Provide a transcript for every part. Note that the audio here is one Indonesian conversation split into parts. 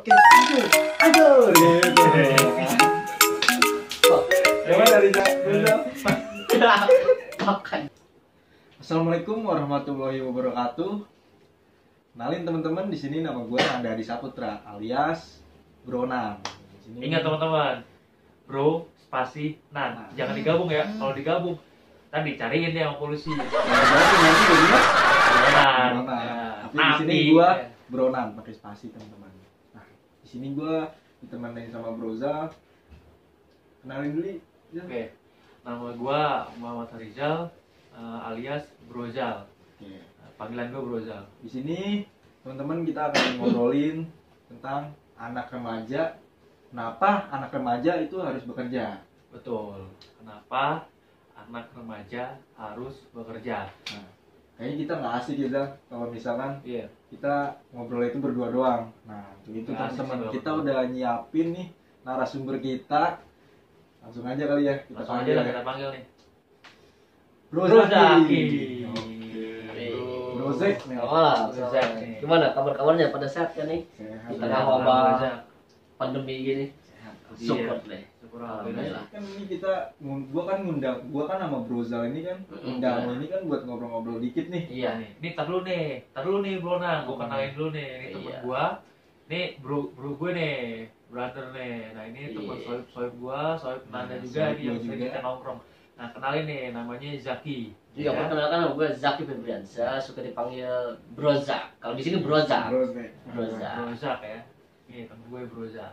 podcast aduh gitu. Coba dari Assalamualaikum warahmatullahi wabarakatuh. Kenalin teman-teman, di sini nama gue Andadi Saputra alias Bronan. Ingat teman-teman, bro spasi nan, jangan digabung ya. Kalau digabung, tadi cariin deh sama polisi. Bronan. Tapi di sini gue Bronan pakai spasi teman-teman. Nah, di sini gue ditemani sama Broza. Kenalin dulu. Ya. Oke, nama gue Muhammad Rizal alias Brozal. Oke. Panggilan gue Brozal. Di sini teman-teman kita akan ngobrolin tentang anak remaja. Kenapa anak remaja itu harus bekerja? Betul. Kenapa anak remaja harus bekerja? Nah, kayaknya kita nggak asik ya kalau misalkan Iya. kita ngobrol itu berdua doang. Nah, itu Nggak asik teman-teman sih, kita betul. udah nyiapin nih narasumber kita. Langsung aja kali ya kita Langsung aja panggil lah ya. kita panggil nih. Bro Bro Zaki. Zaki. Bro Zek nih. Oh, Bro Zak nih. gimana kabar-kabarnya pada sehat kan nih? Sehat. Di Sehat, tengah Bro wabah Zak. pandemi gini. Sehat. Syukur Iya. deh. Syukur alhamdulillah. Kan ini kita gua kan ngundang, gua kan sama Brozal ini kan ngundang ini kan buat ngobrol-ngobrol dikit nih. Iya. Nih, ini tar dulu nih Bro Nang, gua kenalin dulu nih, ini temen Iya. gua, nih bro gue nih, brother nih, nah ini temen Iya. soib gua, soib Nanda juga soib nih yang gua sering juga. kita nongkrong. Nah kenalin nih, namanya Zaki. Iya, perkenalkan nama gue Zaki Febriansyah, suka dipanggil Broza. Kalau di sini Broza. Brozak. Broza. Brozak ya, ini temen gue Brozak.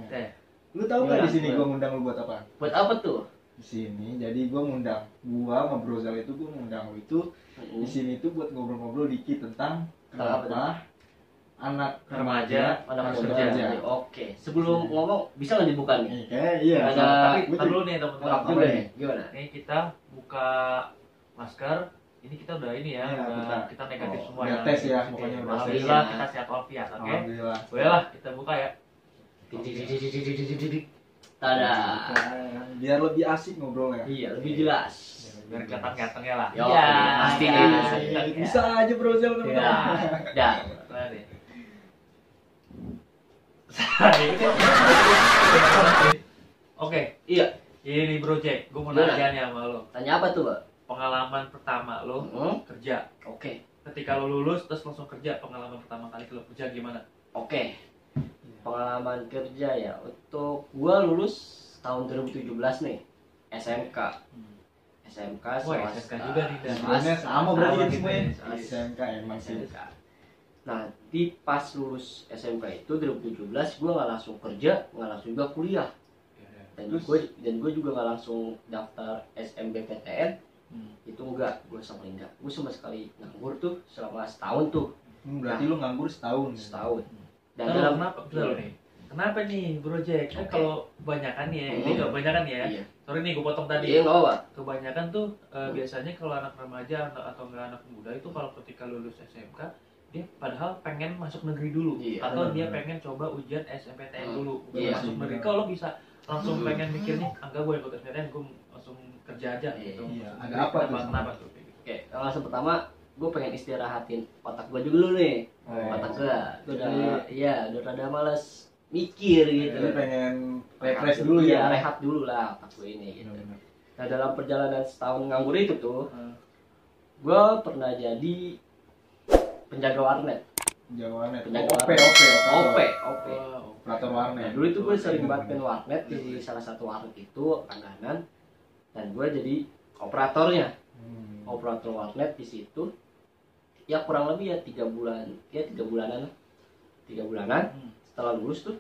Teh, Lu tahu nggak Iya, di sini iya. gua ngundang lu buat apa? Buat apa tuh? Di sini jadi gua ngundang gua sama Brozal itu gua ngundang lu itu di sini tuh buat ngobrol-ngobrol dikit tentang Kenapa kenapa anak Remaja Mana harus kerja? bekerja. Oke. Sebelum ngomong bisa nggak dibuka nih? Iya. Ada- tapi Gua tar juga- dulu nih temen-temen. Maaf juga nih? nih. Gimana? Ini kita buka masker. Ini kita udah ini ya, Iya, udah kita negatif oh, semua udah ya. tes ya, Oke, pokoknya udah alhamdulillah tes. kita sehat walafiat, oke? Alhamdulillah. Boleh lah kita buka ya. Tada. Biar lebih asik ngobrolnya. Iya, lebih jelas. Biar kelihatan gantengnya lah. Yo, Iya, pasti iya, nih. iya. Bisa aja Brozal teman-teman. Ya, dah. Boleh deh. Oke, Iya. ini Bro Jack, gue mau Gimana? nanya nih sama lo. Tanya apa tuh, Pak? Pengalaman pertama lo kerja. Oke. Ketika lo lulus terus langsung kerja, pengalaman pertama kali lo kerja gimana? Oke. Pengalaman kerja ya. Untuk gua lulus tahun 2017 nih. SMK. SMK Wah, swasta. SMK juga nih, Dan. Sebenarnya sama berarti Sama kan gitu semuanya. ya. SMK emang sih. SMK. Nah, di pas lulus SMK itu 2017 gua nggak langsung kerja, nggak langsung juga kuliah. Dan gue juga nggak langsung daftar SNMPTN. Itu enggak, gue sama enggak. Gue sama sekali nganggur tuh selama setahun tuh. Berarti lu nganggur setahun. Setahun. Dan Dan dalam kenapa? Betul nih. Kenapa nih Bro Jack? Kan Oke. kalau kebanyakan ya, ini nggak kebanyakan ya. Iya. Sorry nih, gue potong tadi. Iya, nggak apa. Kebanyakan tuh biasanya kalau anak remaja atau enggak anak muda itu kalau ketika lulus SMK dia padahal pengen masuk negeri dulu, Iya, atau benar, dia benar. pengen coba ujian SNMPTN dulu, bukan Iya, masuk sih, negeri. benar. Kalau bisa langsung pengen mikirnya enggak, gue ikut SNMPTN, gue langsung kerja aja Iya, gitu. iya. Masuk Ada negeri. apa tuh? Kenapa tuh? Kayak gitu. Oke, alasan pertama gue pengen istirahatin otak gue dulu nih. Oh. Otak gue udah, Jadi- iya, udah rada males mikir gitu. Jadi pengen refresh dulu Iya, ya. rehat dulu lah otak gue ini gitu. Benar-benar. Nah, dalam perjalanan setahun nganggur itu tuh, Hmm. gue pernah jadi penjaga warnet. Jawabannya Penjaga OP, warnet. OP. OP. Wow. Operator Nah, warnet. dulu itu gue sering banget main warnet di salah satu warnet itu langganan, dan gue jadi operatornya. Operator warnet di situ ya kurang lebih ya 3 bulanan lah. 3 bulanan Hmm. setelah lulus tuh.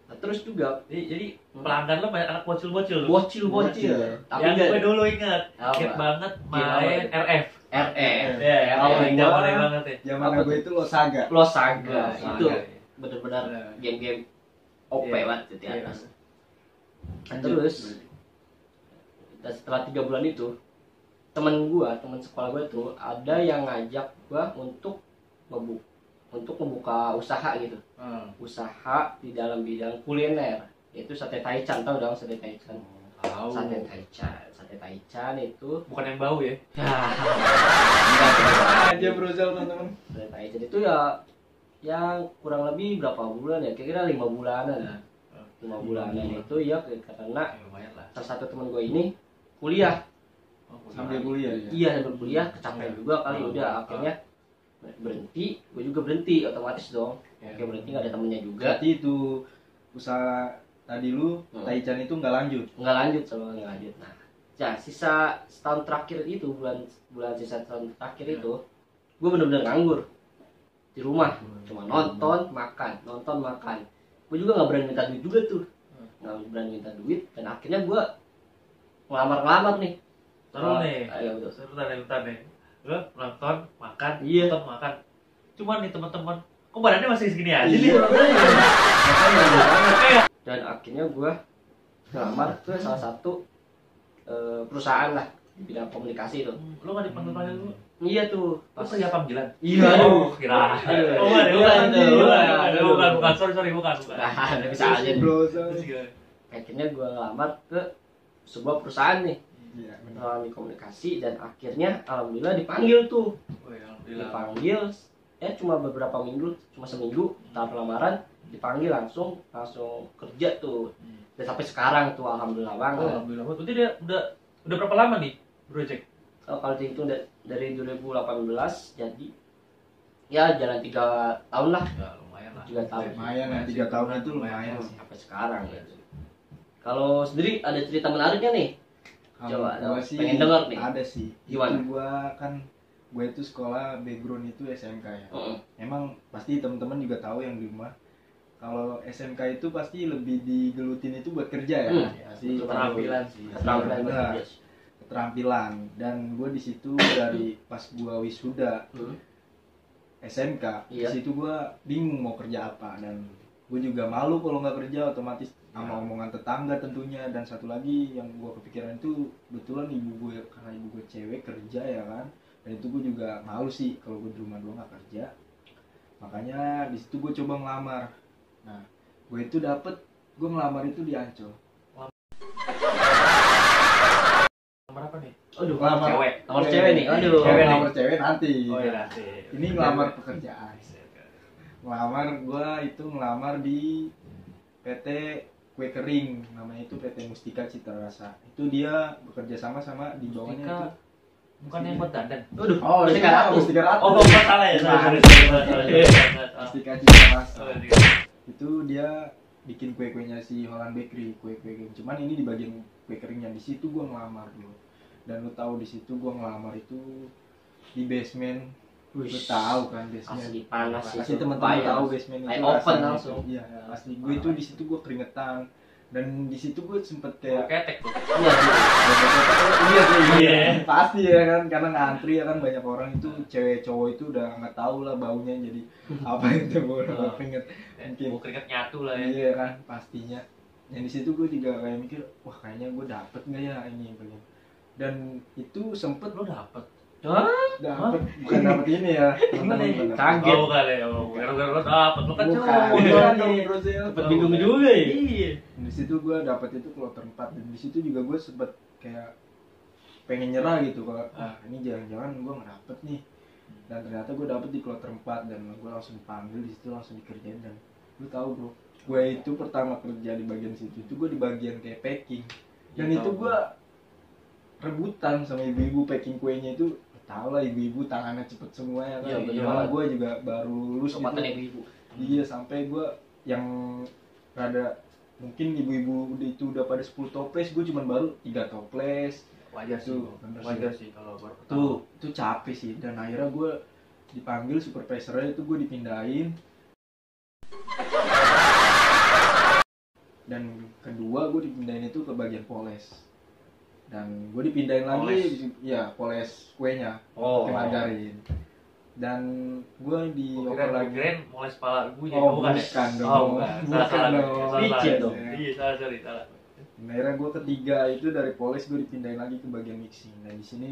Nah, terus juga Jadi pelanggan lo banyak anak bocil-bocil. bocil tapi Yang nggak gue dulu ingat Apa? banget Gila, main apa? RF. RF Ya, Oh, yang gua- zamannya banget ya. Zaman Apa gue itu lo saga. Losaga Losaga, itu iya. benar-benar Iya. game-game OP Iya. banget di Iya. atas. Nah, terus dan setelah 3 bulan itu teman sekolah gua tuh ada yang ngajak gua untuk membuka usaha gitu, usaha di dalam bidang kuliner, yaitu sate taichan. Tahu dong sate taichan? Tahu. Sate taichan itu Bukan yang bau ya. enggak, Aja Brozal teman-teman. sate taichan itu ya yang kurang lebih berapa bulan ya, kira-kira 5 bulanan Nah, 5 bulanan itu ya, karena ya lumayan lah. salah satu teman gue ini kuliah. Sambil kuliah ya. Iya, sambil kuliah kecapean Iya. juga kali, udah akhirnya berhenti. Gue juga berhenti otomatis dong. Ya. Oke, berhenti, nggak ada temennya juga, Berarti itu usaha tadi lu Taichan itu nggak lanjut. nggak lanjut sama nggak lanjut. Nah, ya sisa setahun terakhir itu, bulan sisa tahun terakhir itu gue bener-bener nganggur di rumah, cuma nonton makan. Gue juga nggak berani minta duit juga tuh, nggak berani minta duit, dan akhirnya gue ngelamar nih. Taruh nih. Ayo udah. Bentar nih. Lu nonton, makan, Iya. nonton, makan. Cuman nih teman-teman, kok badannya masih segini aja nih? Iya, Kayak dan akhirnya gue ngelamar ke salah satu perusahaan lah di bidang komunikasi itu. lu nggak dipanggil-panggil dulu? Iya tuh. Pas siap panggilan? Iya, Oh, aduh. kira. Aduh. Oh, bukan, Bukan. sorry, bukan. Nah, udah bisa aja nih. Bro, Terus gimana? Akhirnya gue ngelamar ke sebuah perusahaan nih, iya, benar. melalui komunikasi, dan akhirnya alhamdulillah dipanggil tuh. Oh, ya, alhamdulillah. Dipanggil cuma beberapa minggu, cuma seminggu tahap lamaran, dipanggil langsung kerja tuh. Dan sampai sekarang tuh alhamdulillah Oh, banget. alhamdulillah. Berarti dia udah berapa lama nih project? Kalau dihitung dari 2018, jadi ya jalan 3 tahun lah, Ya lumayan lah. 3 tahun Lumayan ya, 3 tahun itu lumayan sih. sampai sekarang gitu. Kalau sendiri ada cerita menariknya nih? Kalau Coba, gua sih pengen denger nih. ada sih. Gimana? Itu gue itu sekolah background itu SMK ya. Heeh. Emang pasti teman-teman juga tahu yang di rumah. Kalau SMK itu pasti lebih digelutin itu buat kerja ya. Pasti Keterampilan sih. Keterampilan Benar. bekerja sih. Keterampilan. Dan gue di situ dari pas gue wisuda SMK, Iya. di situ gue bingung mau kerja apa, dan gue juga malu kalau nggak kerja, otomatis sama omongan tetangga tentunya. Dan satu lagi yang gue kepikiran itu, kebetulan karena ibu gue cewek kerja ya kan, dan itu gue juga malu sih kalau gue di rumah doang nggak kerja. Makanya di situ gue coba ngelamar. Nah, gue ngelamar itu di Ancol. Nomor apa nih? Aduh, Ngelamar cewek. Nomor cewek nih. Aduh. Ngelamar cewek nanti. Oh iya nanti. Ini ngelamar pekerjaan. Ngelamar di PT Kue Kering, namanya itu PT Mustika Citra Rasa. Itu dia bekerja sama di bawahnya Mustika. itu. Bukan yang buat dandan. Aduh. Oh, Mustika Ratu. Mustika Ratu. Oh, bukan salah ya. Sorry. Mustika Citra Rasa. Oh, Itu dia bikin kue-kuenya si Holland Bakery, kue-kue. Cuman ini di bagian kue keringnya. Di situ gua ngelamar dulu. Dan lu tahu di situ gua ngelamar itu di basement. Lu tahu kan basement. Asli panas sih. Pasti teman-teman Bayar. tahu basement itu. Kayak open rasanya. langsung. Iya, asli gue itu di situ gue keringetan. Dan di situ gue sempet kayak ketek tuh. Iya, iya sih, Iya. pasti ya kan, karena ngantri ya kan, banyak orang itu cewek cowok itu udah nggak tahu lah baunya jadi apa itu bau keringet mungkin. Mau keringet nyatu lah ya. Iya kan, pastinya. Yang di situ gue juga kayak mikir, wah kayaknya gue dapet nggak ya ini begini. Dan itu sempet Lo dapet. dapet, bukan dapet ini ya. Gimana ya? Teman-teman. Kaget. Oh bukan ya. Gara-gara lo dapet. Lo kan Bukan, cowok. bukan Iya. dong, bro, Zel. Cepet bingung juga ya. Iya. Di situ gue dapet itu kloter 4, dan di situ juga gue sempet kayak pengen nyerah gitu, kalau ini jangan-jangan gue nggak dapet nih. Dan ternyata gue dapet di kloter 4, dan gue langsung dipanggil di situ, langsung dikerjain. Dan lu tahu bro, gue itu pertama kerja di bagian situ itu gue di bagian kayak packing, dan Ya, itu tahu. gue rebutan sama ibu-ibu packing kuenya itu. Tau lah ibu-ibu tangannya cepet semua ya kan. Iya, bener Gimana banget. gue juga baru lulus Kekuatan gitu. ibu-ibu. Iya, sampai gue yang rada mungkin ibu-ibu itu udah pada 10 toples, gue cuma baru 3 toples. Wajar sih. Tuh, bener sih. Wajar sih kalau baru pertama. Tuh, itu capek sih. Dan akhirnya gue dipanggil supervisornya itu, gue dipindahin. Dan kedua gue dipindahin itu ke bagian poles. Dan gue dipindahin lagi, ya poles kuenya, Oh. ke margarin. Dan gue dioper lagi. Kirain mulai kepala gue jadi Oh, bukan ya? bukan dong. Oh, bukan. Bukan Salah dong. salah. Licin dong. Iya, salah. Akhirnya gue ketiga itu dari poles, gue dipindahin lagi ke bagian mixing. Dan di sini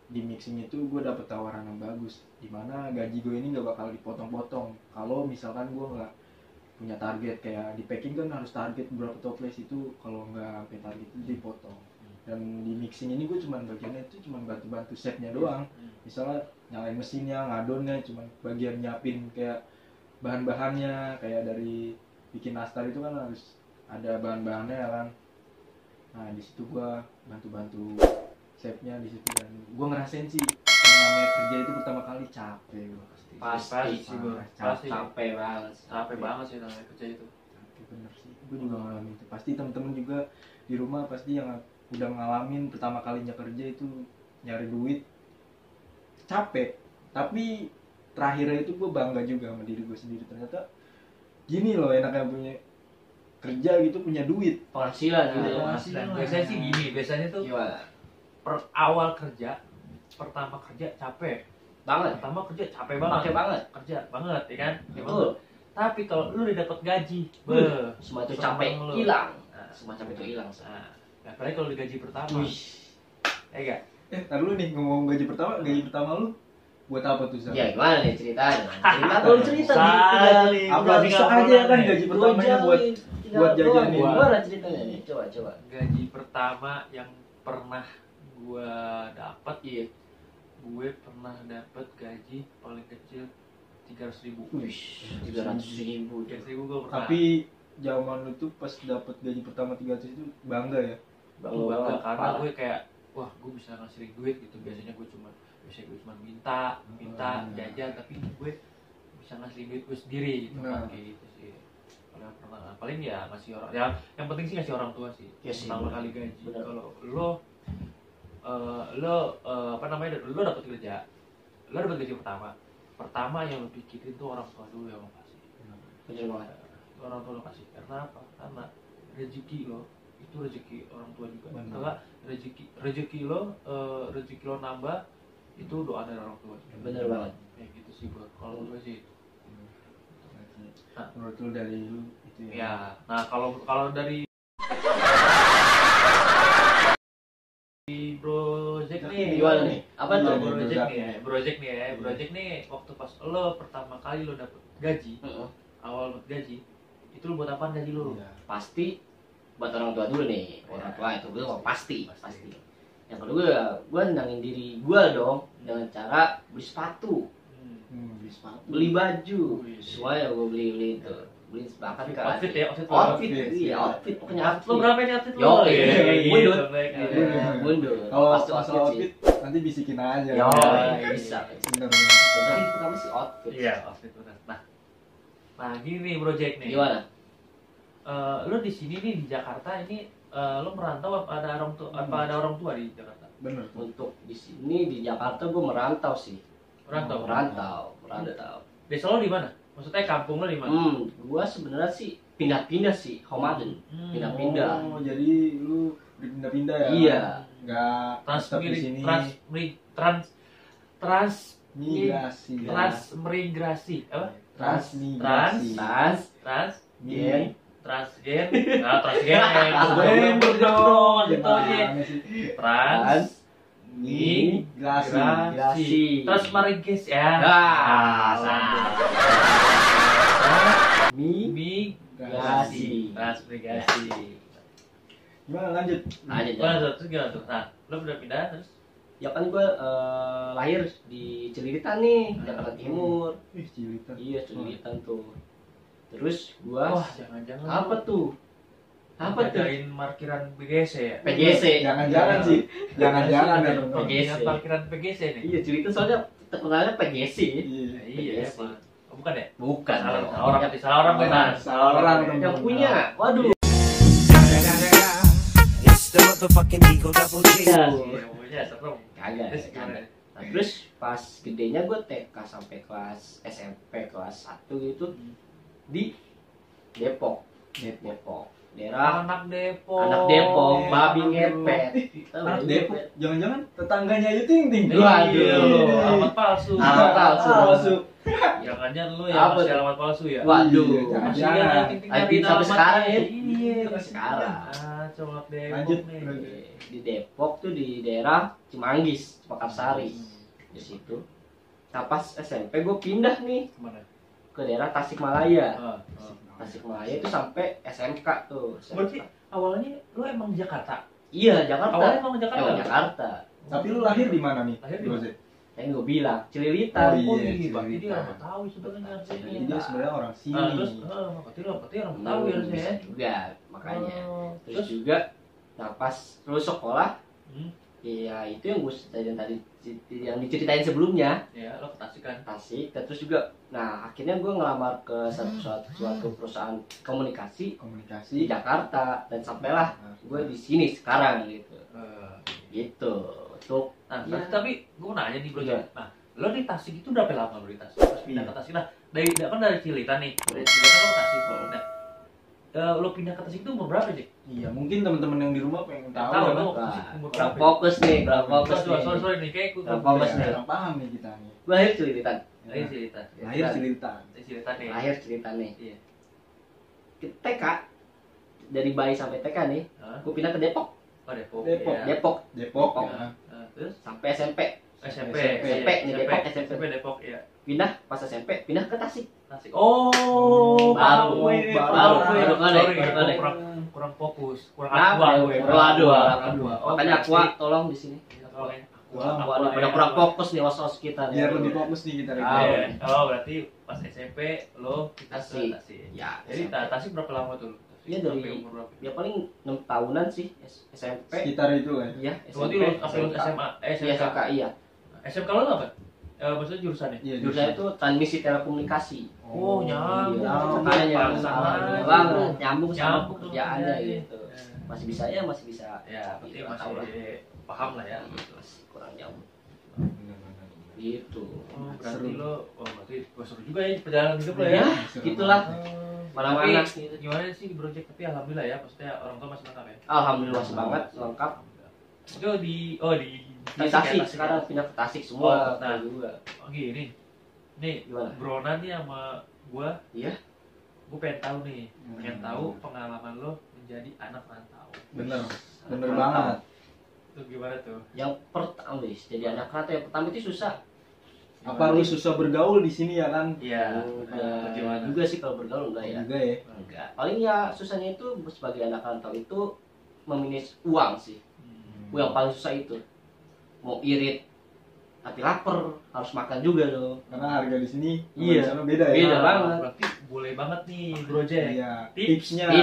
di mixing itu gue dapet tawaran yang bagus, dimana gaji gue ini nggak bakal dipotong-potong kalau misalkan gue nggak punya target. Kayak di packing kan harus target berapa toples, itu kalau nggak sampai target itu dipotong. Dan di mixing ini gue cuman bagiannya itu cuman bantu-bantu setnya doang, misalnya nyalain mesinnya, ngadonnya, cuman bagian nyiapin kayak bahan-bahannya, kayak dari bikin nastar itu kan harus ada bahan-bahannya ya kan. Nah di situ gua bantu-bantu chefnya di situ, dan gua ngerasain sih yang namanya kerja itu pertama kali capek gua Pasti sih gua. Capek. Pasti. capek banget. Capek banget sih namanya kerja itu. Capek bener sih, gua juga ngalamin itu. Pasti temen-temen juga di rumah pasti yang udah ngalamin pertama kalinya kerja itu nyari duit capek, tapi terakhirnya itu gue bangga juga sama diri gue sendiri, ternyata gini loh enaknya punya kerja gitu, punya duit, Penghasilan gitu ya. Penghasilan. Biasanya sih gini, biasanya tuh Gimana? awal kerja, pertama kerja capek. Banget. Pertama kerja capek banget. Pakai banget. Kerja banget ya kan? Betul. Tapi kalau lu udah dapat gaji, Semua itu seneng capek lu. hilang. Nah, Semua capek itu hilang. Nah, apalagi kalau di gaji pertama. Wih. Ya enggak? Ntar lu nih ngomong gaji pertama lu buat apa tuh Zak? Ya gimana nih ceritanya? Cerita dong, cerita Bisa nih. nih, Apa udah bisa 30 aja kan nih. gaji pertamanya buat jajanin. Gimana ceritanya nih? Coba. Gaji pertama yang pernah gua dapat, Iya. gue pernah dapat gaji paling kecil 300.000. Wih, 300.000. 300.000 gue pernah. Tapi zaman lu tuh pas dapet gaji pertama 300 itu bangga ya? Bangga karena Parah. gue kayak wah gue bisa ngasihin duit gitu. Biasanya gue cuma minta jajan, tapi gue bisa ngasihin duit gue sendiri gitu kan, Nah. kayak gitu sih. Paling pernah, paling ya ngasih orang, ya yang penting sih ngasih orang tua sih. Ya sih, Pertama benar. kali gaji. Benar. Kalau apa namanya, lo dapet kerja, lo dapet gaji pertama yang lo pikirin tuh orang tua dulu yang lo kasih. Bener banget. Orang tua lo kasih karena apa? Karena rezeki lo itu rezeki orang tua juga. Benar. Karena rezeki lo nambah itu doa dari orang tua. Bener banget. Kayak gitu sih buat kalau gue sih. Nah. Menurut lu dari lu itu ya? Ya, nah kalau dari project nih, Gimana nih? Apa tuh? Iya, project nih ya, project nih waktu pas lo pertama kali lo dapet gaji, Heeh. awal dapet gaji, itu lo buat apaan gaji lo? Iya. Pasti buat orang tua dulu nih. Orang tua itu gue pasti. Pasti. Yang kedua, gue nendangin diri gue dong dengan cara beli sepatu, Beli sepatu. beli baju, Wih. sesuai yang gue beli itu. Beli bahkan ke Outfit ya, outfit. outfit, Outfit, iya, iya. outfit pokoknya outfit. Lo berapa nih outfit lo? Yo, Iya, mundur. gitu, baik. Iya, mundur. Kalau Pasti masalah sih. outfit nanti bisikin aja. Yo, Iya. bisa. Bener. Tapi pertama sih outfit. Iya, outfit benar. Nah gini project nih. Gimana? Lo di sini nih di Jakarta ini, lo merantau apa ada orang tua? Apa ada orang tua di Jakarta? Bener. Untuk di sini di Jakarta gue merantau sih. Merantau. Merantau. Desa lo di mana? Maksudnya kampung lo di mana? Gua sebenarnya sih pindah-pindah sih, Homaden. Pindah-pindah. Oh, jadi lu pindah-pindah ya? Iya. Nggak tetap di sini. Migrasi. Transmigrasi apa? Transmigrasi. Gen. Transgen, transgen, dong. gitu aja. Migrasi. Transmigrasi ya. Migrasi. Transmigrasi. Gimana lanjut? Gimana tuh? Gimana tuh? Nah, lo udah pindah terus? Ya kan gue lahir di Cililitan nih, Jakarta Timur. Cilitan. Iya, Cililitan tuh. Terus gua Wah, jangan-jangan apa tuh? Apa tuh? Jagain parkiran PGC ya? PGC. Jangan-jangan sih. Jangan-jangan ya teman-teman. PGC. Jagain parkiran PGC nih? Iya, Cililitan soalnya terkenalnya PGC. Iya. Iya, PGC. Pak. Oh, bukan ya? Bukan. Salah dong. orang berarti, salah orang benar. Salah orang, Yang teman-teman. punya. Waduh. It's the motherfucking Eagle Double G. Iya. Iya, pokoknya serem. Kagak. Terus gimana? Kagak. Nah, terus pas gedenya gue TK sampai kelas SMP kelas 1 gitu di Depok. Depok. Daerah Anak Depok. anak Depok, babi ngepet. Anak Depok. Jangan-jangan tetangganya Ayu Ting Ting. Waduh. Alamat palsu. Alamat palsu. Jangan-jangan lu ya Apa masih tuh? alamat palsu ya? Waduh. Iya, Masih jangan. ada ting-ting Ayu nyari Ting sampai alamat. sekarang ya? Iya, Sampai sekarang. Ah, coba Depok Lanjut. nih. Di Depok tuh di daerah Cimanggis, Pekarsari. Di situ. Nah pas SMP gue pindah nih Kemana? ke daerah Tasikmalaya. Ah, Tasikmalaya itu sampai SMK tuh. SMK. Berarti awalnya lu emang di Jakarta? Iya, Jakarta. Awalnya emang di Jakarta? Emang Jakarta. Tapi lu lahir di mana nih? Lahir di mana? Rose? Yang gue bilang Cililitan. Oh, Oh iya, iya, berarti dia Cililitan. orang Betawi sebenarnya harusnya. Jadi dia sebenarnya orang sini. Terus, berarti orang Betawi harusnya ya. Juga makanya. Oh, Terus juga, nah pas lulus sekolah, Hmm. ya itu yang gue ceritain tadi, yang diceritain sebelumnya, Ya, lo ke Tasik kan? Tasik. Dan terus juga, nah akhirnya gue ngelamar ke suatu perusahaan komunikasi di Jakarta dan sampailah gue di sini sekarang gitu. Gitu. Untuk Nah, ya, tapi gue mau nanya nih bro. Iya. Nah, lo di Tasik itu berapa lama lo di Tasik? Pas pindah Iya. ke Tasik, nah dari Cililitan nih, dari Cililitan lo ke Tasik. Nah, lo pindah ke Tasik itu umur berapa sih? Iya, mungkin teman-teman yang di rumah pengen tahu. Tahu ya, lo kan? Tasik umur kurang berapa? fokus nih, kurang fokus nih. Sorry nih, kayak gue Kurang fokus nih. Kurang paham nih kita nih. Gue lahir Cililitan. Lahir Cililitan. Lahir Cililitan. Dari Cililitan nih. Lahir Cililitan nih. Iya. Ke TK, dari bayi sampai TK nih, Hah? gue pindah ke Depok. Oh, Depok. Depok. Iya. Depok Depok. Depok. Ya. Terus sampai SMP. SMP, SMP, nih, Depok, SMP. Depok, ya. Pindah pas SMP, pindah ke Tasik. Tasik. Oh, Baru, baru connect. Kurang fokus, kurang Nah, aqua gue. waduh, Oh, makanya berarti- Aqua tolong di sini. Aqua, Udah kurang fokus nih os kita nih. Biar lebih fokus nih kita. Ah, Rik. Oh, berarti pas SMP lo kita ke Tasik. Tasik. Ya, Jadi Tasik berapa lama tuh? Iya, Sampai dari- umur berapa? ya paling 6 tahunan sih SMP. Sekitar itu lah. Iya, Berarti lo sampai lulus SMA, Iya, SMK. SMK iya. SMK lo apa? Maksudnya jurusannya? Iya, Jurusan itu transmisi telekomunikasi. Oh, nyambung. Iya, nyambung. makanya Pantesan salah aja. banget, nyambung sama Nyambung tuh, pekerjaannya iya, iya. gitu. Masih bisa ya, masih bisa. Ya, berarti Nggak tahu lah. masih paham lah ya. Masih kurang nyambung. Benar-benar. Gitu. Oh, berarti Seru. lo, berarti seru juga ya perjalanan hidup lo ya. Ya, Seru gitulah. Mana-mana Tapi gitu. gimana sih di project? Tapi alhamdulillah ya, maksudnya orang tua masih lengkap ya. Alhamdulillah semangat, lengkap. Itu di Di Tasik sekarang pindah ke Tasik semua. Oh, nah. juga. Oh gini, nih Gimana? Brona nih sama gua. Iya. Gua pengen tahu nih, pengen tahu pengalaman lo menjadi anak rantau. Bener. Bener banget. Itu gimana tuh? Yang pertama, wis, jadi anak rantau yang pertama itu susah. Apa lu susah bergaul di sini ya kan? Iya. Enggak Gimana? juga sih kalau bergaul enggak ya. Juga ya. Enggak. Paling ya susahnya itu sebagai anak rantau itu memanage uang sih. Yang paling susah itu. Mau irit tapi lapar, harus makan juga dong. Karena harga di sini sama Iya. di sana beda ya. Beda Nah, banget. Berarti boleh banget nih project. Iya. Tips. Tipsnya Nah,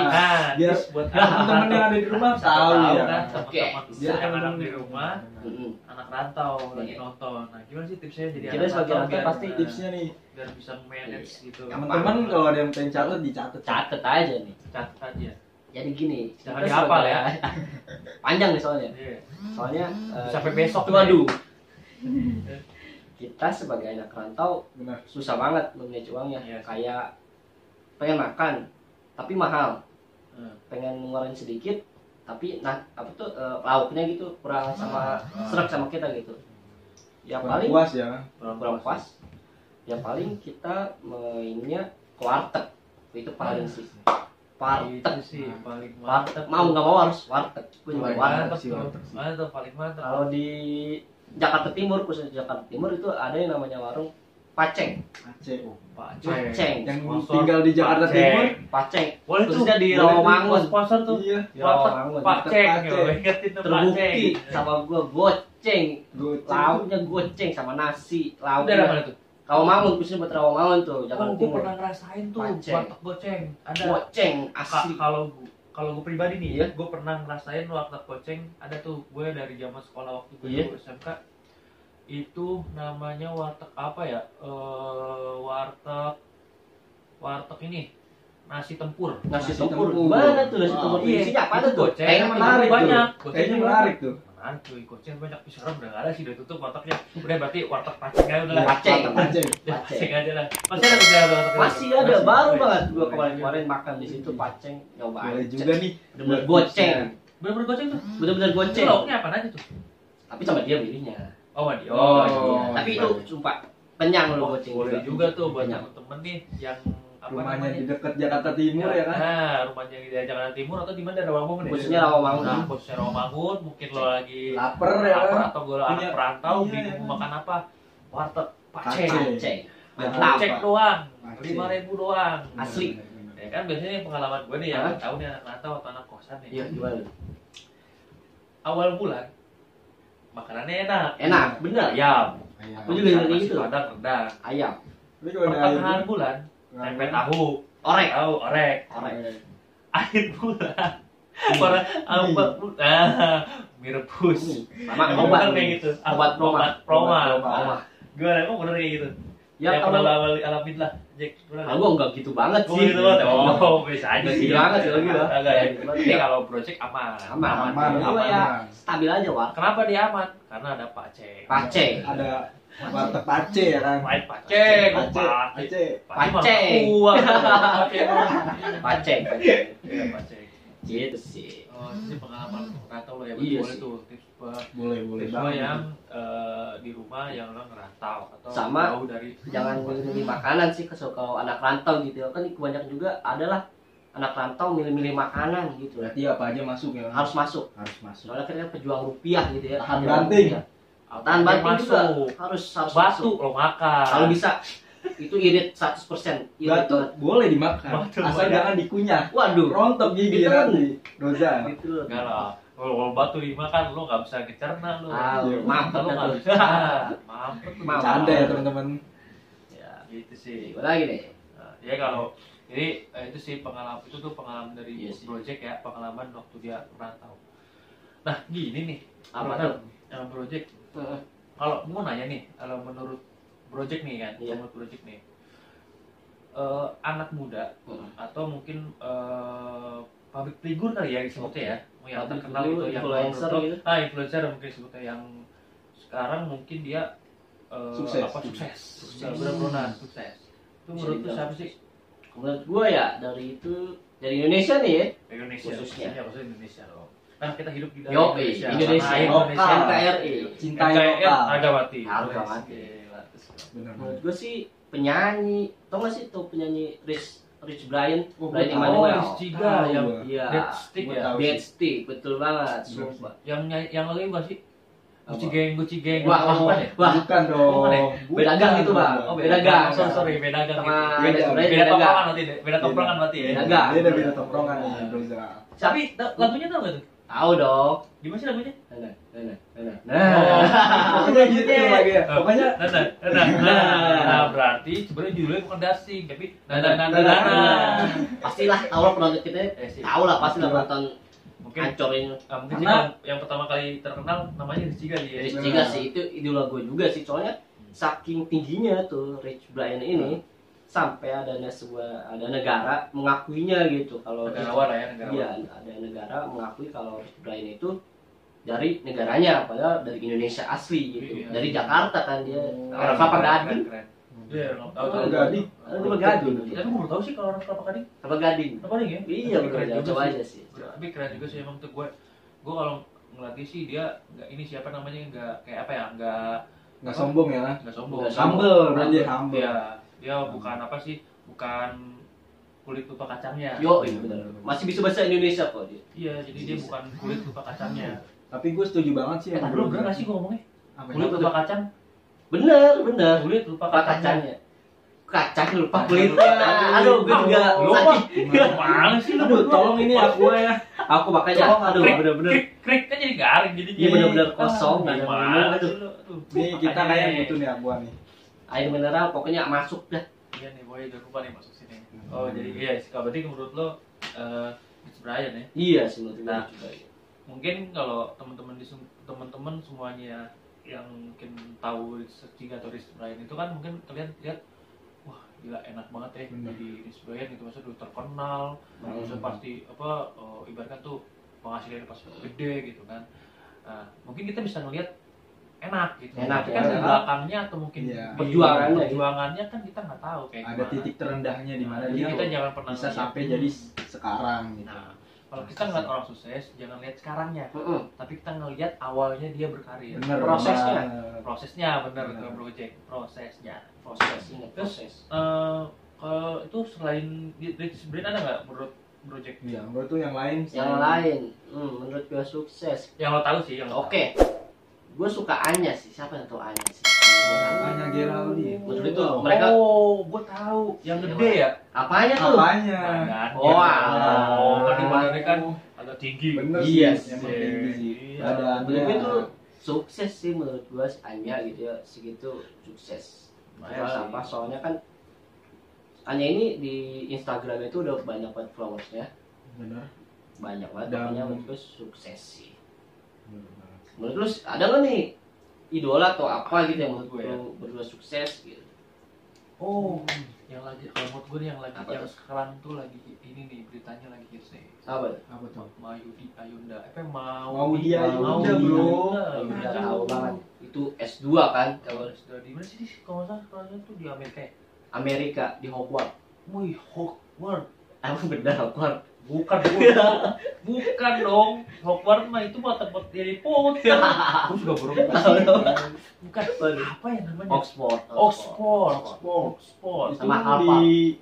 biar tips buat teman-teman yang ada di rumah tahu ya. kan, Oke. teman-teman Biar yang anak teman-teman di rumah, Mm-mm. anak rantau lagi Iya. nonton. Nah, gimana sih tipsnya jadi Kita anak sebagai rantau rantau biar pasti Tipsnya nih, biar bisa manage gitu. teman-teman kalau ada yang pengen catat dicatat. Catet aja nih. catat aja. Jadi gini, Jangan kita dihafal sebagai- ya. Panjang nih soalnya. Iya. Soalnya Sampai besok. waduh. Kita sebagai anak rantau Benar. susah banget manage uangnya. Iya. Kayak pengen makan tapi mahal. Hmm. Pengen ngeluarin sedikit tapi lauknya gitu kurang sama serak sama kita gitu. Ya Kurang paling puas ya kan? kurang pas. Ya paling kita mainnya ke warteg. Itu paling sih. Warteg. Itu sih paling Warteg mantep. mau nggak mau harus warteg. Gue juga Paling warteg. Mantep sih, tuh. warteg sih. Mantep, paling mantep. Kalau di Jakarta Timur, khususnya Jakarta Timur itu ada yang namanya warung Paceng. Aceh. Oh. Pak Paceng. Yang Sponsor tinggal di Jakarta Paceng. Timur. Paceng. Boleh tuh. Khususnya di Boleh tuh, Rawamangun. Sponsor tuh. Iya. Di Warteg Rawamangun. Pak Ceng. Paceng. Yo, ingetin tuh Pak Terbukti Ceng. sama gua goceng. Goceng. Lauknya goceng sama nasi. Daerah Lauknya mana tuh? Rawamangun, khususnya buat Rawamangun tuh, Oh, Jakarta gue Timur. pernah ngerasain tuh Paceng. warteg goceng. Ada. Goceng asli. Kalau gue pribadi nih, Iya. gue pernah ngerasain warteg goceng. Ada tuh gue dari zaman sekolah waktu gue Iya. dulu SMK. Itu namanya warteg apa ya? Warteg ini nasi tempur. Nasi Nasi tempur. tempur. Mana tuh nasi Wow. tempur? Iya. Isinya apa Itu tuh? goceng. Kayaknya Kayaknya menarik menarik tuh. banyak. Kayaknya menarik tuh. Menarik cuy, goceng banyak. Sekarang udah nggak ada sih, udah tutup wartegnya. Udah berarti warteg Paceng aja udah lah. Paceng. Aceh. Paceng aja lah. Masih ada tuh daerah warteg. Masih ada, baru banget gua kemarin-kemarin makan di situ Paceng, nyoba Boleh aja. juga nih. Bener-bener buat goceng. Bener-bener goceng tuh. Bener-bener Itu goceng. lauknya apa aja tuh? Tapi sama dia milihnya. Oh, Madi. Oh, Iya. Tapi itu sumpah kenyang loh goceng. Boleh juga tuh buat Kenyang. temen-temen nih yang apa Rumahnya namanya? di dekat Jakarta Timur ya kan? Nah, rumahnya di daerah Jakarta Timur atau di mana daerah Rawamangun ya? Khususnya Rawamangun. Nah, khususnya Rawamangun, mungkin lo lagi Laper ya lapar kan? atau gue anak Punya- perantau iya, bingung iya. mau makan apa? Warteg Paceng. Paceng. Paceng. Jangan Mantap. Cek doang, Paceng. 5.000 doang. Asli. Ya kan biasanya pengalaman gue nih yang Hah? tahu nih anak rantau atau anak kosan nih. Iya, gimana? Awal bulan makanannya enak. Enak, bener. Ayam, Ayam. Aku juga Sama kayak nasi gitu. Padang rendang. Ayam. Tapi kalau ada Pertengahan ayam, bulan tempe ayam. tahu. Orek. Tahu orek. Orek. Akhir bulan. Orang apa? Mie rebus. Sama Emang obat. bener kayak gitu. Obat proma. Proma. Proma. Gimana emang bener kayak gitu? Ya Yang pernah kalau lo alamin lah, Jack. Bener nggak? aku enggak gitu banget Oh, sih. gitu banget. Oh, biasa aja Nggak sih. gitu banget sih lagi lah. Agak ya. Tapi kalau project aman. Aman. Aman, Cuma ya aman. stabil aja, Wak. Kenapa dia aman? Karena ada Pace. Pace. Ada warteg pace ya kan. Main Pace, Pace, pace. Pace. Pace. Iya, Pace. Gitu sih. Oh, itu sih pengalaman ngerantau lo ya. Iya Boleh sih. tuh tips buat Boleh tips lo banget. yang di rumah yang lo ngerantau atau Sama, jauh dari Jangan milih-milih makanan sih kalau anak rantau gitu ya. Kan kebanyakan juga adalah anak rantau milih-milih makanan gitu. Berarti apa aja masuk ya? Harus masuk. Harus masuk. Soalnya kan pejuang rupiah gitu ya. Tahan Pejuang banting. rupiah. Tahan banting juga masuk. harus Batu masuk. lo makan. Kalau bisa itu irit 100%. Irit Batu banget. boleh dimakan, Batu asal boleh. jangan dikunyah. Waduh, Rontok gigi Itu kan. nanti. Dosa. gitu loh. Enggak lah. Kalau batu dimakan lo nggak bisa dicerna lo. Ah, Iya, mampet Lo dah nggak tuh. bisa. Mampet. lo. Mampet. Canda ya teman-teman. Ya, Gitu sih. gimana lagi nih? Nah, ya kalau jadi itu sih pengalaman itu tuh pengalaman dari Iya sih. project ya, pengalaman waktu dia merantau. Nah gini nih, Apa Bro, tuh? yang project. Heeh. Kalau mau nanya nih, kalau menurut project nih kan, Iya. menurut project nih, anak muda Heeh. atau mungkin public figure kali ya disebutnya ya, yang Public terkenal figure, itu yang influencer menurut lo- gitu. influencer mungkin disebutnya yang sekarang mungkin dia Sukses. sukses, Sukses. benar-benar sukses. Itu menurut lu Bisa siapa sih? Menurut gua ya dari Indonesia nih ya. Indonesia Khususnya. Ya, khususnya Indonesia dong. Kan kita hidup di dalam Yo, Indonesia. Indonesia. Tanah air Indonesia. Lokal. NKRI. Cintai NKRI lokal. harga mati. Harga mati. Gila, terus. Benar. Menurut gua sih penyanyi. Tau gak sih tuh penyanyi Rich Brian? Oh, Brian gua tahu. Emmanuel. Rich Ciga Tahu yang gua. Iya. Dead Stick Gua ya. tahu. Dead Stick, betul banget. Benar Sumpah. Yang lagi bukan sih? Apa? Gucci Gang. Wah, Apa wah, ya? wah. Bukan dong. Bukan ya? Beda gang itu, Bang. Oh, beda gang. Sorry, beda gang. Sama gitu. Beda. Rich Brian Beda beda gang. tongkrongan berarti. Beda tongkrongan berarti ya. Beda gang. Beda tongkrongan nih, Dosa. Tapi lagunya tau gak tuh? Tahu dong. Gimana sih lagunya? Nah. Pokoknya gitu lagi ya. Pokoknya Nah, berarti sebenarnya judulnya bukan dasing, tapi Pastilah tahu lah penonton kita. sih. Tahu lah pasti lah penonton Mungkin ancorin. mungkin sih Karena- yang pertama kali terkenal namanya Rich Ciga dia. Rich Ciga sih itu idola gue juga sih soalnya saking tingginya tuh Rich Brian ini sampai ada negara mengakuinya gitu kalau Negarawan lah ya, negarawan. iya ada negara mengakui kalau Rich Brian itu dari negaranya padahal dari Indonesia asli gitu Iya. dari Jakarta kan dia Oh, orang Kelapa Gading Keren. Iya, tahu Kelapa tahu. Gading. Kelapa Gading Tapi gue belum tahu sih kalau orang Kelapa Gading. Kelapa Gading Kelapa Gading ya? iya Tapi bener keren juga coba sih. aja sih Tapi keren juga sih emang tuh gue kalau ngelatih sih dia nggak ini siapa namanya nggak kayak apa ya nggak sombong ya kan? nggak sombong. Nggak sombong. Humble, berarti humble. Dia dia bukan apa sih bukan kulit lupa kacangnya. yo iya bener masih bisa bahasa Indonesia kok dia Iya jadi dia bukan kulit lupa kacangnya. Tapi gue setuju banget sih. Tadi lo bener nggak sih gue ngomongnya? Apa Kulit itu? lupa kacang. bener Kulit lupa lupa kacangnya. kacangnya lupa kulitnya aduh gue juga Lupa. sakit. Gimana sih lu? Aduh, tolong ini aku ya. aku makanya Tolong, aduh Krik, bener-bener krik kan jadi garing jadi Iya, bener-bener kosong, Gimana nggak ada minum, sih lu? Aduh, Nih kita makanya. kayak butuh nih aqua nih. air mineral pokoknya masuk dah Iya nih boy jangan lupa nih masuk sini. Oh jadi iya sih berarti menurut lo Rich Brian ya. iya sih menurut gue Nah. juga ya. Mungkin kalau teman-teman semuanya yang mungkin tahu Rich Ciga atau Rich Brian itu kan mungkin kalian lihat wah gila enak banget ya Bener. jadi Rich Brian itu maksudnya udah terkenal maksudnya pasti apa ibaratkan tuh penghasilannya pasti gede gitu kan. Nah, mungkin kita bisa ngelihat enak gitu. Enak, Tapi kan ya. di belakangnya atau mungkin Iya. di Perjuangannya, perjuangannya kan kita nggak tahu kayak Ada gimana. titik terendahnya di mana Jadi dia kita jangan pernah bisa ngeliat. sampai jadi sekarang gitu. Nah, kalau kita ngeliat orang sukses jangan lihat sekarangnya, Mm-mm. tapi kita ngelihat awalnya dia berkarir. Bener. prosesnya. bener. Prosesnya bener Bener. tuh Bro Jack, prosesnya. proses ingat Terus proses kalau itu selain Rich Brian ada nggak menurut Bro Jack? Iya, menurut tuh yang lain. yang lain menurut gue sukses Yang lo tahu sih, yang lo oke gue suka Anya sih siapa yang tahu Anya sih Hanya Geraldi. Betul itu. tahu. Mereka- Oh, gue tahu. Yang gede ya? apanya tuh Apanya? Badannya. Oh, alah. Oh, kan di badannya kan agak tinggi. Bener Iya sih, emang sih. tinggi sih. Iya. Badannya. menurut gue tuh sukses sih menurut gua Anya gitu ya, segitu sukses. Lumayan sih. Apa soalnya kan Anya ini di Instagram itu udah banyak banget followersnya, Benar. banyak banget. Dan- Makanya menurut gua sukses sih. Benar banget. Menurut lu ada nggak nih idola atau apa gitu yang menurut Gue ya. lu berdua sukses gitu? Oh, yang lagi kalau menurut gue nih yang lagi Apa yang tuh? sekarang tuh lagi ini nih beritanya lagi hits nih. Apa? Apa tuh? Mayudi Ayunda. Maudi Ayunda, bro. Udah tahu banget. Itu S2 kan Kalau kalau sudah di mana sih? Kalau nggak salah tuh di Amerika ya. Amerika di Hogwarts. Wih, Hogwarts. Emang benar Hogwarts. Bukan bukan dong. Hogwarts mah itu mah tempat Harry Potter. Aku juga baru bukan apa ya namanya? Oxford. Oxford. Itu Sama di Alpha.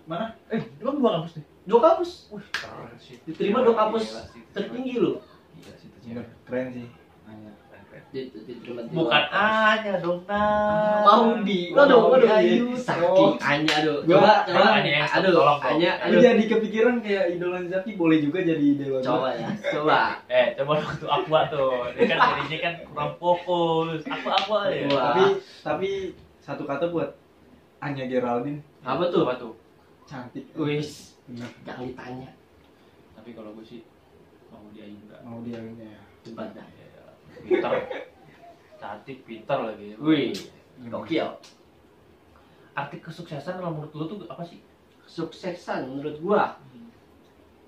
mana? Lu dua kampus nih. Dua kampus. Wih, keren sih. Diterima dua kampus Gila sih. tertinggi loh. Gila sih itu Bener, cewek. keren sih. Anya. Keren. Diterima di Bukan dua kampus. Anya dong, Nah. Maudi. Waduh, Maudi waduh. Ayu. Saking Anya aduh. Gua- Coba Anya, aduh, tolong dong. Anya, Lu aduh. jadi kepikiran kayak idola Zaki boleh juga jadi dewa. Coba ya, coba. Coba dong tuh Aqua tuh. Dia kan jadinya kan kurang fokus. Aqua ya. Wah. Tapi satu kata buat Anya Geraldine, Apa tuh? Apa tuh? cantik. Wis, Bener. jangan ditanya. Tapi kalau gue sih mau dia Ayunda. Mau dia ini ya. Coba dah. Ya, pintar. Cantik, pintar lagi. Wih, Bener. gokil. Arti kesuksesan kalau menurut lu tuh apa sih? Kesuksesan menurut gua.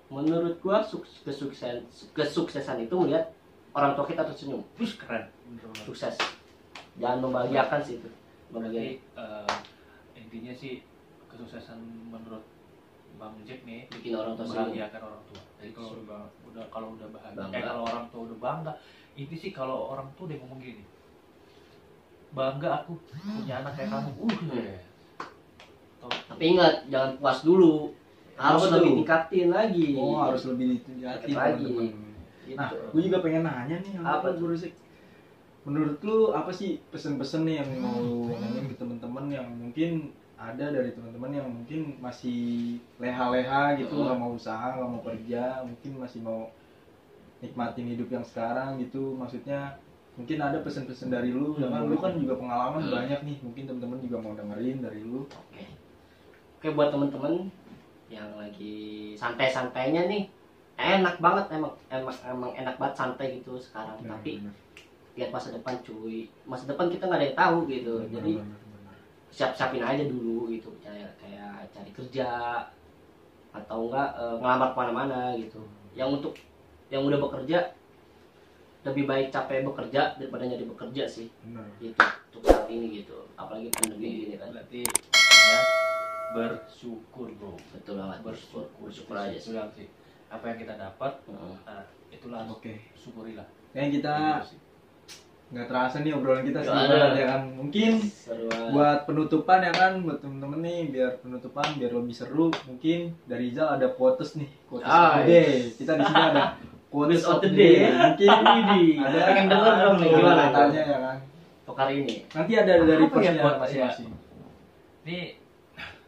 Menurut gua kesuksesan itu melihat orang tua kita tersenyum. Wih, keren. Sukses. Jangan membahagiakan sih itu. Berarti Membahagiakan. intinya sih kesuksesan menurut Bang Jack nih Bikin orang tua senyum. membahagiakan orang tua. Jadi kalau udah bahagia, Bangga. kalau orang tua udah bangga, itu sih kalau orang tua dia ngomong gini, bangga aku punya anak kayak kamu. Tapi ingat, jangan puas dulu. Harus Apa lebih tuh? tingkatin lagi. Oh, harus lebih ditingkatin Lagi. teman-teman. Gitu. Nah, gue juga pengen nanya nih sama Apa lu, Bro Zik. Menurut lu apa sih pesen-pesen nih yang mau lu ngomongin ke teman-teman yang mungkin ada dari teman-teman yang mungkin masih leha-leha gitu, nggak mau usaha, nggak mau kerja, mungkin masih mau nikmatin hidup yang sekarang gitu. Maksudnya mungkin ada pesan-pesan dari lu, ya kan lu kan juga pengalaman banyak nih, mungkin teman-teman juga mau dengerin dari lu. Oke. Oke, buat temen-temen yang lagi santai-santainya nih, enak banget emang enak banget santai gitu sekarang. Tapi lihat masa depan cuy, masa depan kita nggak ada yang tahu gitu. Jadi siap-siapin aja dulu gitu, kayak cari kerja atau enggak ngelamar kemana-mana gitu. Yang udah bekerja lebih baik capek bekerja daripada nyari bekerja sih. Benar. Gitu untuk saat ini gitu, apalagi pandemi gini kan. Berarti artinya bersyukur, bro. Betul banget, bersyukur aja Itu sih. yang sih. Apa yang kita dapat, Heeh. nah itulah Oke. syukurilah. Kayak kita Gitu sih. nggak terasa nih obrolan kita Nggak seru ada. banget ya kan. Mungkin Seru banget. buat penutupan ya kan, buat temen-temen nih, biar penutupan biar lebih seru, mungkin dari Rizal ada quotes nih, quotes of the day. Kita di sini ada quotes of the day. Mungkin ada Pengen denger dong nih, gimana gimana katanya ya kan. untuk hari ini. Nanti ada dari Apa ya persnya quotes ya? masing-masing. Ini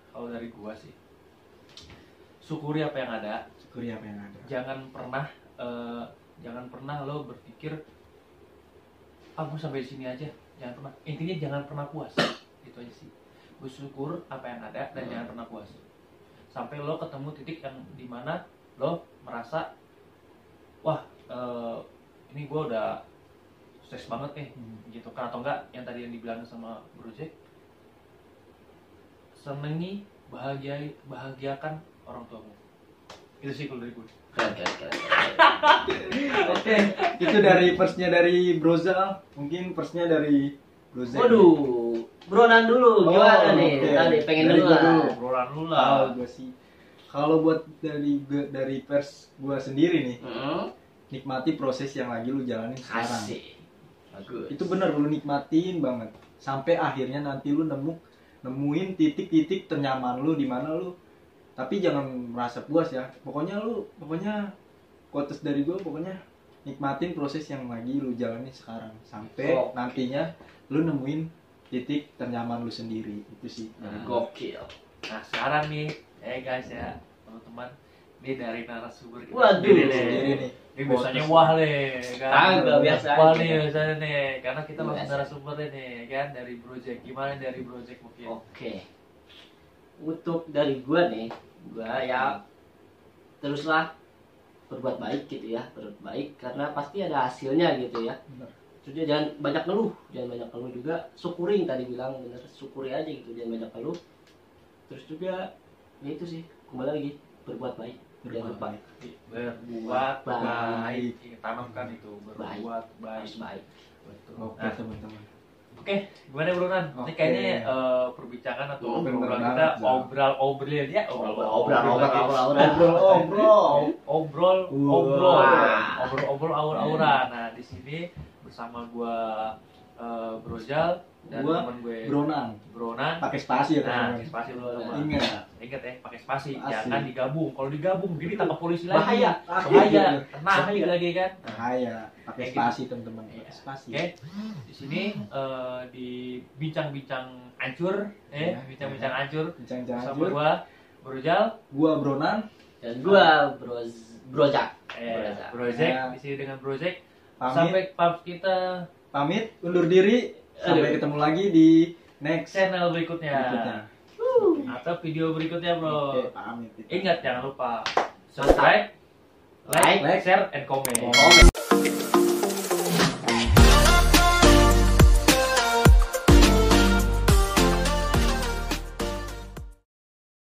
kalau dari gua sih, syukuri apa yang ada. Syukuri apa yang ada. Jangan pernah lo berpikir gue sampai di sini aja. Jangan pernah. Intinya jangan pernah puas. Itu aja sih. Bersyukur apa yang ada dan jangan pernah puas. Sampai lo ketemu titik yang dimana lo merasa, wah ini gue udah sukses banget nih, gitu kan. Atau enggak yang tadi yang dibilang sama Bro Jack, senengi, bahagiakan orang tuamu. Itu sih kalau dari gue. Keren. Oke, itu dari persnya dari Brozal. Mungkin persnya dari Brozal. Waduh, Bronan dulu gimana nih? oke. Tadi pengen Dari dulu gua lah. dulu. Obrolan lu Tahu lah. gue sih. Kalau buat dari pers gue sendiri nih, nikmati proses yang lagi lu jalanin sekarang. Asik. Bagus. Itu bener, lu nikmatin banget sampai akhirnya nanti lu nemuin titik-titik ternyaman lu di mana lu. Tapi jangan merasa puas ya, pokoknya quotes dari gue, pokoknya nikmatin proses yang lagi lu jalani sekarang sampai nantinya lu nemuin titik ternyaman lu sendiri. Itu sih dari gue. Gokil. Nah sekarang nih, guys ya, teman-teman, Ini dari narasumber kita Waduh. sendiri Sendiri nih. nih. Ini biasanya wah nih kan. Kagak, biasa Wah aja. nih biasanya nih. Karena kita langsung Biasa. narasumber nih kan dari project. Gimana dari project mungkin? Oke. Untuk dari gua nih, gua ya teruslah berbuat baik gitu ya, berbuat baik karena pasti ada hasilnya gitu ya. Bener. Terus dia jangan banyak ngeluh, juga, syukuri yang tadi bilang bener, syukuri aja gitu, jangan banyak ngeluh. Terus juga ya itu sih, kembali lagi berbuat baik, jangan lupa Berbuat baik. Tanamkan itu Baik. berbuat baik. harus baik. Betul. Oke Nah, teman-teman. Oke, gimana Bro Nan? Ini Oke. kayaknya perbincangan atau Bener obrolan banget, kita Zal. obrol ya, obrol Wah. aura. Nah, di sini bersama gua Brojal dan Gua teman gue Bronan. Bronan. Pakai spasi ya Nah, teman-teman. spasi dulu teman. Ingat. Ingat ya, pakai spasi, Spasi. jangan digabung. Kalau digabung gini tangkap polisi lagi. Bahaya. Bahaya. Kena Bahaya. lagi kan. Bahaya. Pakai Kayak spasi teman-teman. Iya. Pakai spasi. Oke, di sini di bincang-bincang ancur, Iya. bincang-bincang ancur Bincang-bincang sama lanjut. gua Brojal, Gua Bronan. Dan gua Brojak. Project Ya. di sini dengan Project. Pamit. Sampai pub kita Pamit. Undur diri. Sampai ketemu lagi di next channel berikutnya. berikutnya. Atau video berikutnya, Bro. Oke, pamit. Ingat jangan lupa subscribe, like, Like, share, and comment. Komen.